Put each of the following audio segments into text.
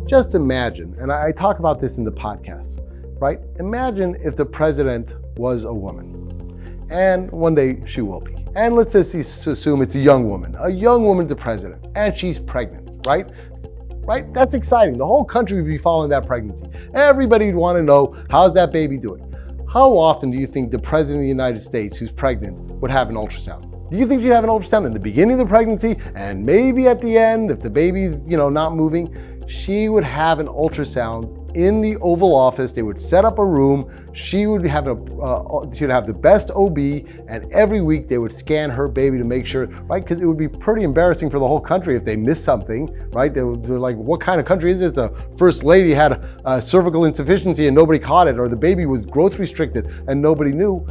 Just imagine, and I talk about this in the podcast, right? Imagine if the president was a woman, and one day she will be. And let's just assume it's a young woman's the president, and she's pregnant, right? Right? That's exciting. The whole country would be following that pregnancy. Everybody would want to know, how's that baby doing? How often do you think the president of the United States who's pregnant would have an ultrasound? Do you think she'd have an ultrasound in the beginning of the pregnancy and maybe at the end if the baby's, not moving? She would have an ultrasound in the Oval Office. They would set up a room. She would have she'd have the best OB, and every week they would scan her baby to make sure, right? Because it would be pretty embarrassing for the whole country if they missed something, right? They're like, what kind of country is this? The first lady had a cervical insufficiency and nobody caught it, or the baby was growth restricted and nobody knew.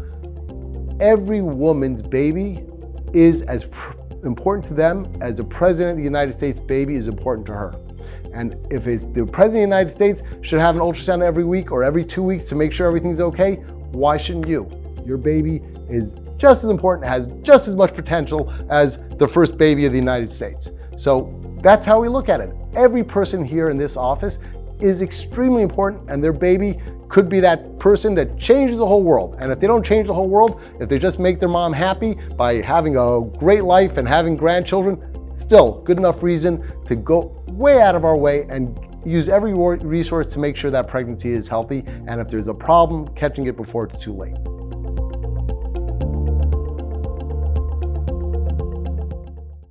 Every woman's baby is as important to them as the president of the United States baby is important to her. And if it's the president of the United States should have an ultrasound every week or every 2 weeks to make sure everything's okay, why shouldn't you? Your baby is just as important, has just as much potential as the first baby of the United States. So that's how we look at it. Every person here in this office is extremely important, and their baby could be that person that changes the whole world. And if they don't change the whole world, if they just make their mom happy by having a great life and having grandchildren, still good enough reason to go way out of our way and use every resource to make sure that pregnancy is healthy. And if there's a problem, catching it before it's too late.